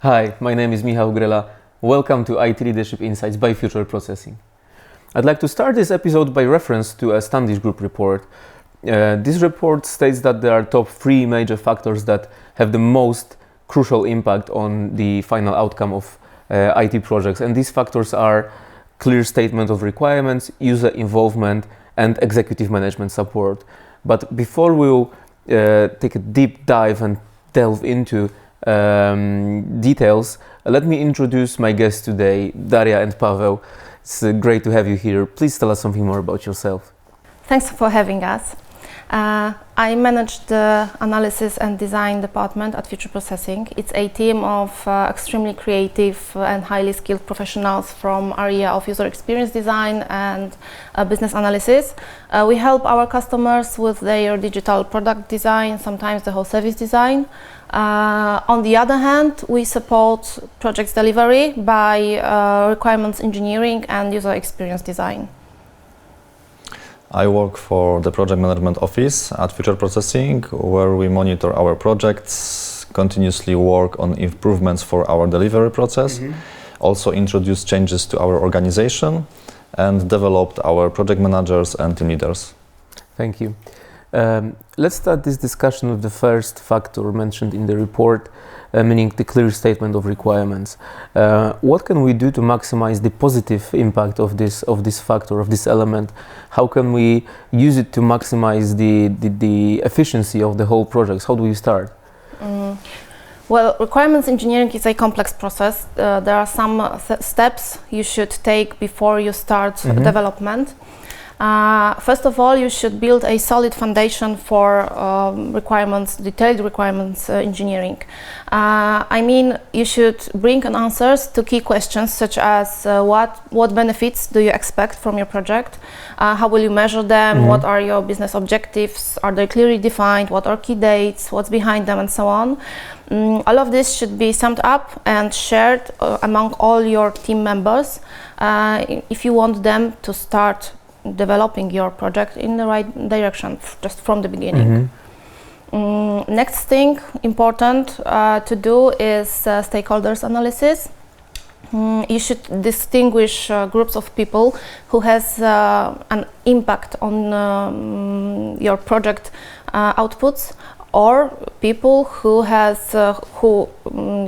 Hi, my name is Michał Grela. Welcome to IT Leadership Insights by Future Processing. I'd like to start this episode by reference to a Standish Group report. This report states that there are top 3 major factors that have the most crucial impact on the final outcome of IT projects, and these factors are clear statement of requirements, user involvement, and executive management support. But before we'll take a deep dive and delve into details, let me introduce my guests today, Daria and Paweł. It's great to have you here. Please tell us something more about yourself. Thanks for having us. I manage the analysis and design department at Future Processing. It's a team of extremely creative and highly skilled professionals from area of user experience design and business analysis. We help our customers with their digital product design, sometimes the whole service design. On the other hand, we support projects delivery by requirements engineering and user experience design. I work for the project management office at Future Processing, where we monitor our projects, continuously work on improvements for our delivery process, also introduce changes to our organization, and developed our project managers and team leaders. Thank you. Let's start this discussion with the first factor mentioned in the report, meaning the clear statement of requirements. What can we do to maximize the positive impact of this factor, of this element? How can we use it to maximize the efficiency of the whole project? How do we start? Well, requirements engineering is a complex process. There are some steps you should take before you start development. First of all, you should build a solid foundation for detailed requirements engineering. I mean, you should bring answers to key questions such as what benefits do you expect from your project? How will you measure them? What are your business objectives? Are they clearly defined? What are key dates? What's behind them? And so on. All of this should be summed up and shared among all your team members if you want them to start developing your project in the right direction just from the beginning. Next thing important to do is stakeholders analysis. You should distinguish groups of people who has an impact on your project outputs, or people who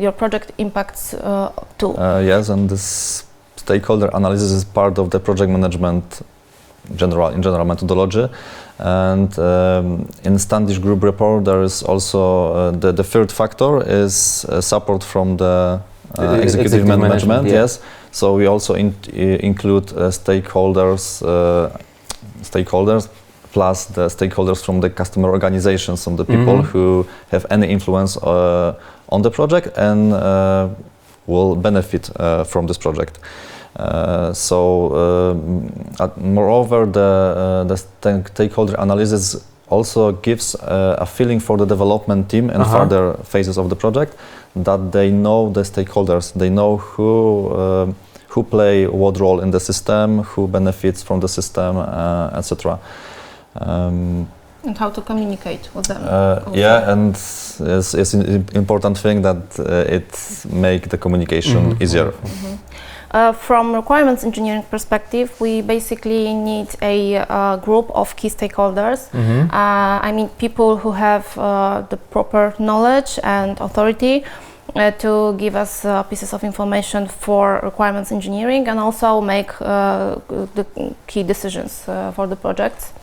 your project impacts too. Yes, and this stakeholder analysis is part of the project management in general methodology, and in Standish Group Report there is also the third factor is support from the executive management. Yeah. Yes, so we also include stakeholders plus the stakeholders from the customer organizations, from the people who have any influence on the project and will benefit from this project. Moreover, the stakeholder analysis also gives a feeling for the development team and further phases of the project, that they know the stakeholders, they know who play what role in the system, who benefits from the system, etc. And how to communicate with them. And it's an important thing that it make the communication easier. From requirements engineering perspective, we basically need a group of key stakeholders. I mean, people who have the proper knowledge and authority to give us pieces of information for requirements engineering and also make the key decisions for the projects.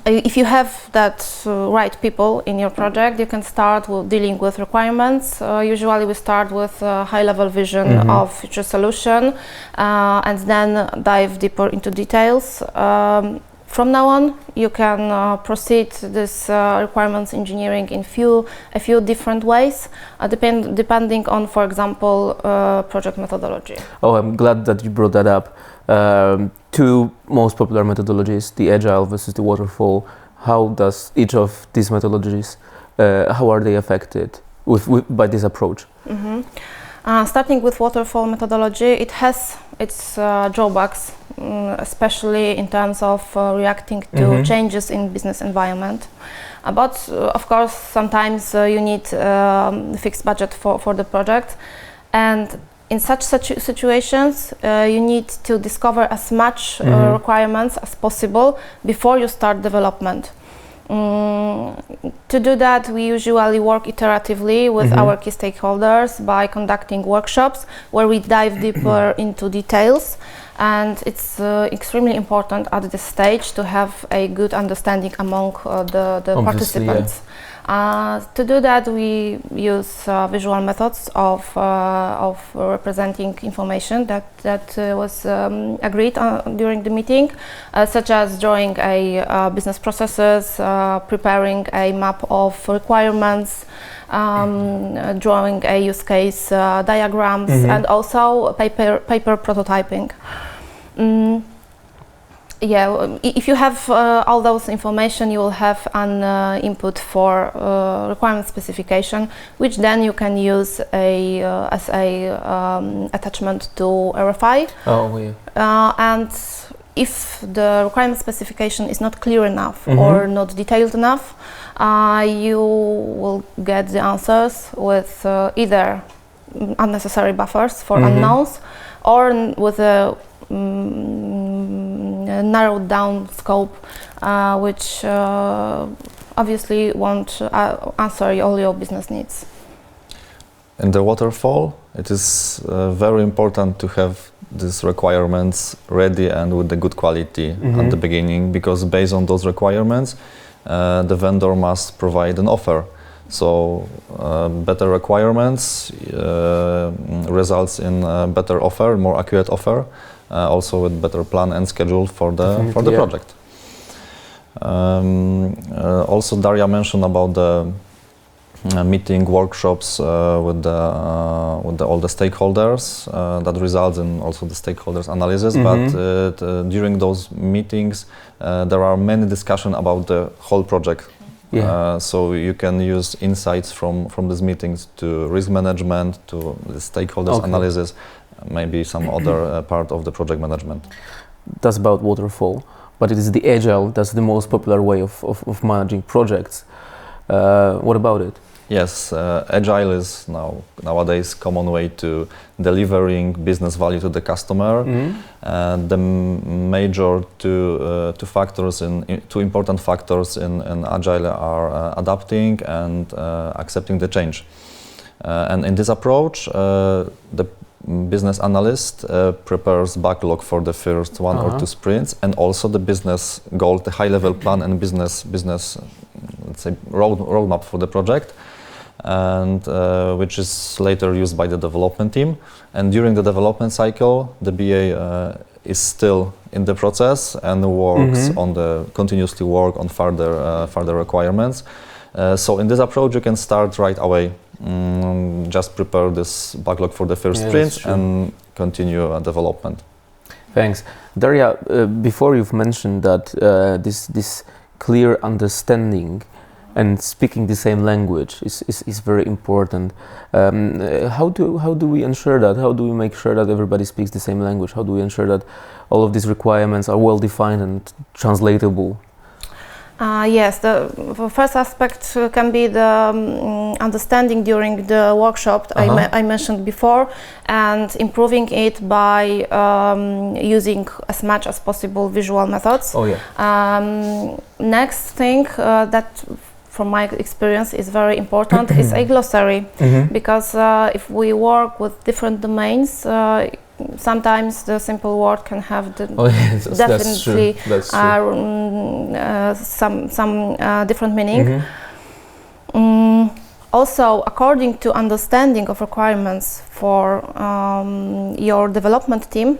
If you have that right people in your project, you can start with dealing with requirements. Usually we start with a high-level vision of future solution and then dive deeper into details. From now on, you can proceed this requirements engineering in a few different ways, depending on, for example, project methodology. Oh, I'm glad that you brought that up. 2 most popular methodologies, the Agile versus the Waterfall. How does each of these methodologies, how are they affected by this approach? Starting with Waterfall methodology, it has its drawbacks especially in terms of reacting to changes in business environment. But of course, sometimes you need fixed budget for the project, and in such situations, you need to discover as much requirements as possible before you start development. To do that, we usually work iteratively with our key stakeholders by conducting workshops where we dive deeper into details, and it's extremely important at this stage to have a good understanding among the participants. To do that, we use visual methods of representing information that was agreed during the meeting, such as drawing a business processes, preparing a map of requirements, drawing a use case diagrams, and also paper prototyping. If you have all those information, you will have an input for requirement specification, which then you can use as a attachment to RFI. And if the requirement specification is not clear enough or not detailed enough, you will get the answers with either unnecessary buffers for unknowns or with a narrowed down scope, which obviously won't answer all your business needs. In the Waterfall, it is very important to have these requirements ready and with the good quality at the beginning, because based on those requirements, the vendor must provide an offer. So better requirements results in a better offer, more accurate offer, also with better plan and schedule for the project. Also, Daria mentioned about the meeting workshops with all the stakeholders that results in also the stakeholders analysis. But during those meetings, there are many discussions about the whole project. So you can use insights from these meetings to risk management, to the stakeholders analysis, maybe some other part of the project management. That's about Waterfall, but it is the Agile that's the most popular way of managing projects. What about it? Yes, Agile is nowadays common way to delivering business value to the customer. The major two important factors in Agile are adapting and accepting the change. And in this approach, the business analyst prepares backlog for the first one or two sprints, and also the business goal, the high-level plan and business let's say roadmap for the project, and which is later used by the development team. And during the development cycle, the BA is still in the process and works continuously work on further requirements. So in this approach, you can start right away. Just prepare this backlog for the first sprint and continue development. Thanks, Daria. Before you've mentioned that this clear understanding and speaking the same language is very important. How do we ensure that? How do we make sure that everybody speaks the same language? How do we ensure that all of these requirements are well defined and translatable? Yes, the first aspect can be the understanding during the workshop I mentioned before, and improving it by using as much as possible visual methods. Next thing that from my experience is very important is a glossary, because if we work with different domains, sometimes the simple word can have definitely some different meaning. Also, according to understanding of requirements for your development team,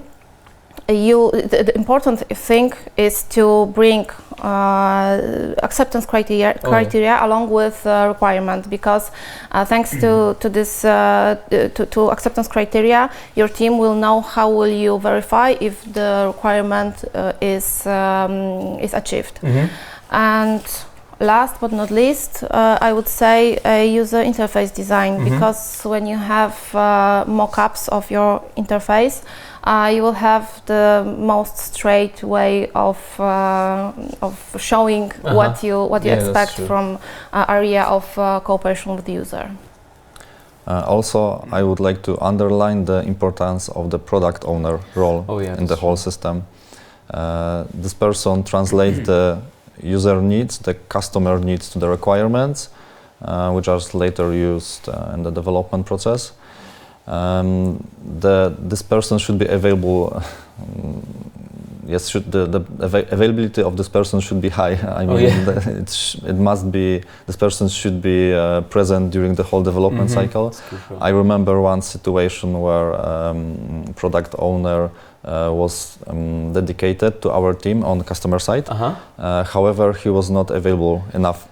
the important thing is to bring acceptance criteria along with requirement, because thanks to this to acceptance criteria, your team will know how will you verify if the requirement is achieved. And last but not least, I would say user interface design, because when you have mock-ups of your interface, you will have the most straight way of showing what you expect from area of cooperation with the user. Also, I would like to underline the importance of the product owner role in the whole system. This person translates the user needs, the customer needs to the requirements, which are later used in the development process. This person should be available. The availability of this person should be high. I mean, it must be. This person should be present during the whole development cycle. I remember one situation where product owner was dedicated to our team on the customer side. However, he was not available enough.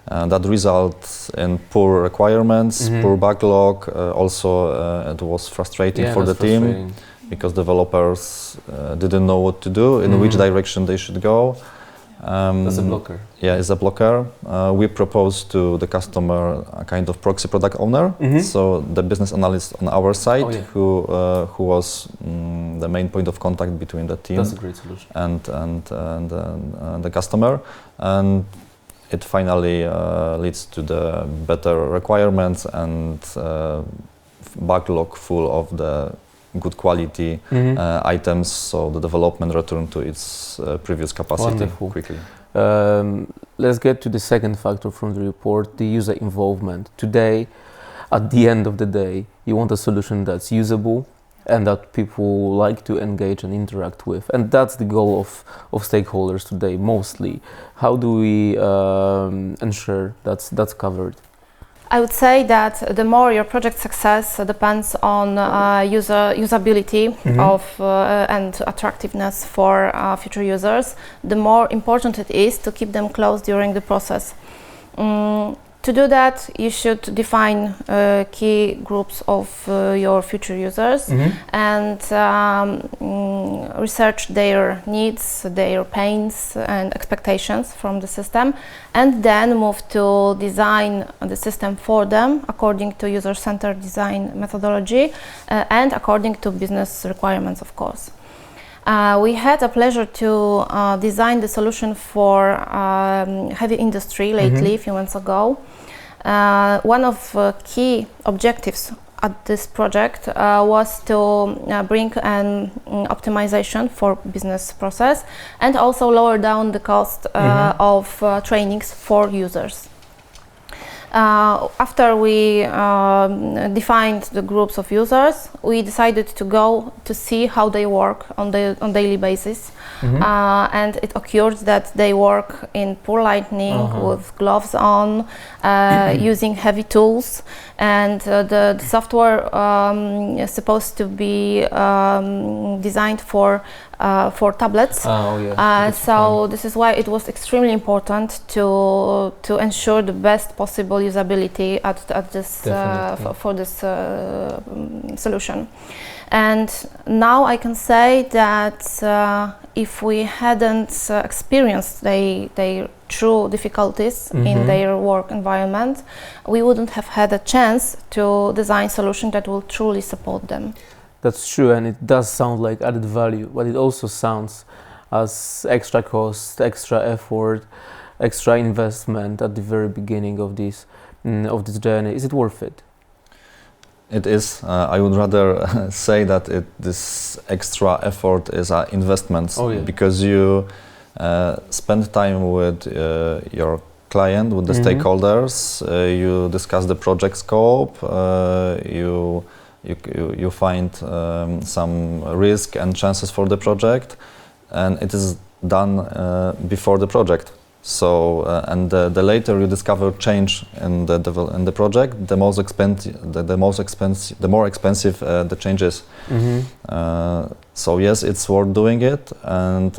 That results in poor requirements, poor backlog. Also, it was frustrating for the team because developers didn't know what to do, in which direction they should go. As a blocker. Yeah, it's a blocker. We proposed to the customer a kind of proxy product owner. So the business analyst on our side, who was the main point of contact between the team. That's a great solution. And the customer. And it finally leads to the better requirements and backlog full of the good quality items, so the development returned to its previous capacity quickly. Let's get to the second factor from the report, the user involvement. Today, at the end of the day, you want a solution that's usable and that people like to engage and interact with. And that's the goal of stakeholders today, mostly. How do we ensure that's covered? I would say that the more your project success depends on usability of and attractiveness for future users, the more important it is to keep them close during the process. To do that, you should define key groups of your future users and research their needs, their pains and expectations from the system, and then move to design the system for them according to user-centered design methodology and according to business requirements, of course. We had a pleasure to design the solution for heavy industry lately, a few months ago. One of key objectives at this project was to bring an optimization for business process and also lower down the cost of trainings for users. After we defined the groups of users, we decided to go to see how they work on daily basis. And it occurred that they work in poor lighting, with gloves on, using heavy tools, and the software is supposed to be designed for tablets. So this is why it was extremely important to ensure the best possible usability at this for this solution. And now I can say that if we hadn't experienced their true difficulties in their work environment, we wouldn't have had a chance to design solutions that will truly support them. That's true, and it does sound like added value, but it also sounds as extra cost, extra effort, extra investment at the very beginning of this journey. Is it worth it? It is. I would rather say that this extra effort is an investment because you spend time with your client, with the stakeholders. You discuss the project scope. You find some risk and chances for the project, and it is done before the project. So and the later you discover change in the project, the more expensive the change is. So yes, it's worth doing it, and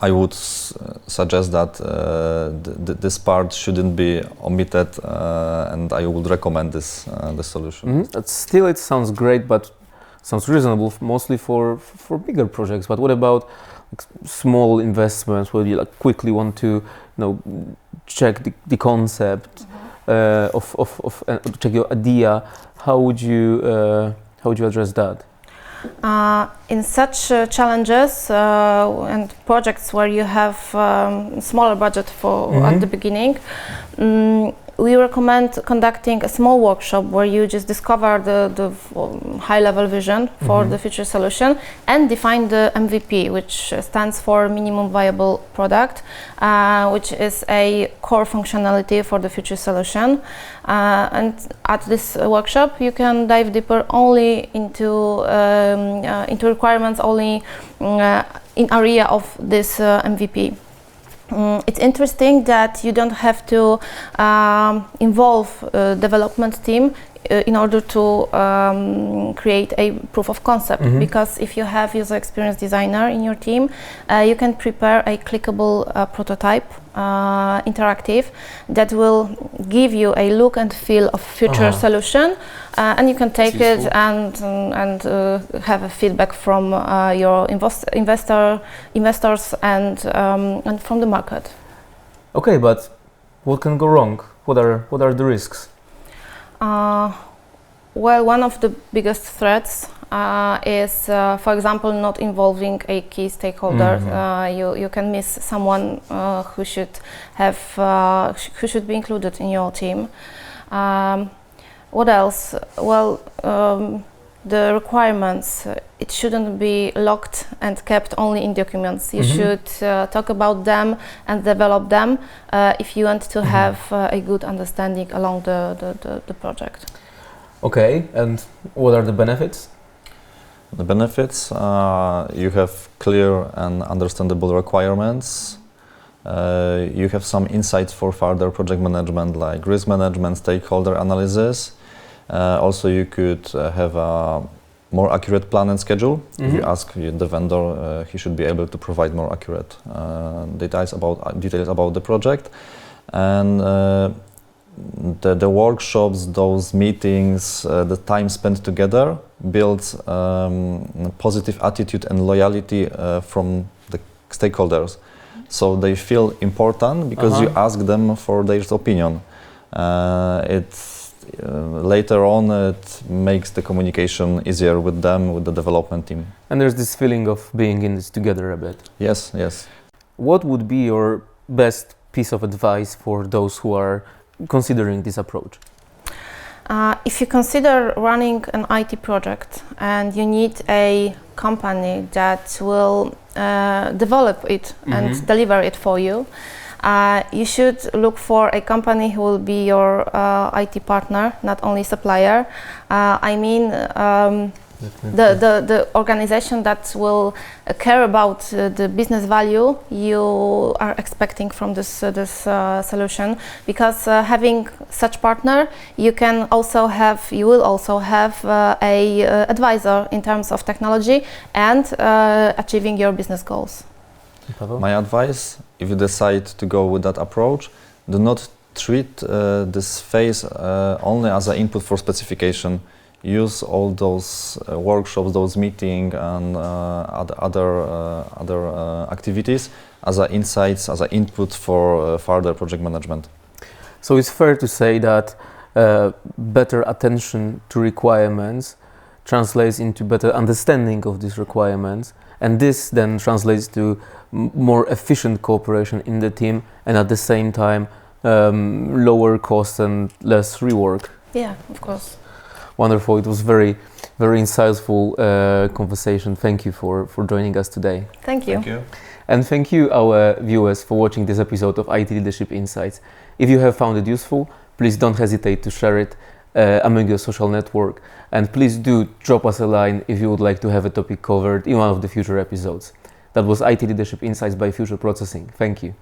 I would suggest that this part shouldn't be omitted, and I would recommend this solution. Still, it sounds great, but sounds reasonable, mostly for bigger projects. But what about small investments where you like quickly want to check the concept of check your idea, how would you address that? In such challenges and projects where you have smaller budget for at the beginning, we recommend conducting a small workshop where you just discover the high-level vision for the future solution and define the MVP, which stands for minimum viable product, which is a core functionality for the future solution. And at this workshop, you can dive deeper only into requirements only in area of this MVP. It's interesting that you don't have to involve development team in order to create a proof of concept, because if you have user experience designer in your team, you can prepare a clickable prototype, interactive, that will give you a look and feel of future solution, and you can take it and have a feedback from your investors and from the market. Okay, but what can go wrong? What are the risks? Well, one of the biggest threats is, for example, not involving a key stakeholder. You can miss someone who should be included in your team. What else? Well, the requirements, it shouldn't be locked and kept only in documents. You should talk about them and develop them if you want to have a good understanding along the project. Okay, and what are the benefits? The benefits, you have clear and understandable requirements. You have some insights for further project management, like risk management, stakeholder analysis. Also, you could have a more accurate plan and schedule. If you ask the vendor, he should be able to provide more accurate details about the project. And the workshops, those meetings, the time spent together builds positive attitude and loyalty from the stakeholders. So they feel important because you ask them for their opinion. Later on, it makes the communication easier with them, with the development team. And there's this feeling of being in this together a bit. Yes, yes. What would be your best piece of advice for those who are considering this approach? If you consider running an IT project and you need a company that will develop it and deliver it for you, you should look for a company who will be your IT partner, not only supplier. I mean, the organization that will care about the business value you are expecting from this solution, because having such partner, you will also have a advisor in terms of technology and achieving your business goals. My advice, if you decide to go with that approach, do not treat this phase only as an input for specification. Use all those workshops, those meetings, and other activities as insights, as input for further project management. So it's fair to say that better attention to requirements translates into better understanding of these requirements, and this then translates to more efficient cooperation in the team, and at the same time lower costs and less rework. Yeah, of course. Wonderful. It was very, very insightful conversation. Thank you for joining us today. Thank you. Thank you. And thank you, our viewers, for watching this episode of IT Leadership Insights. If you have found it useful, please don't hesitate to share it among your social network. And please do drop us a line if you would like to have a topic covered in one of the future episodes. That was IT Leadership Insights by Future Processing. Thank you.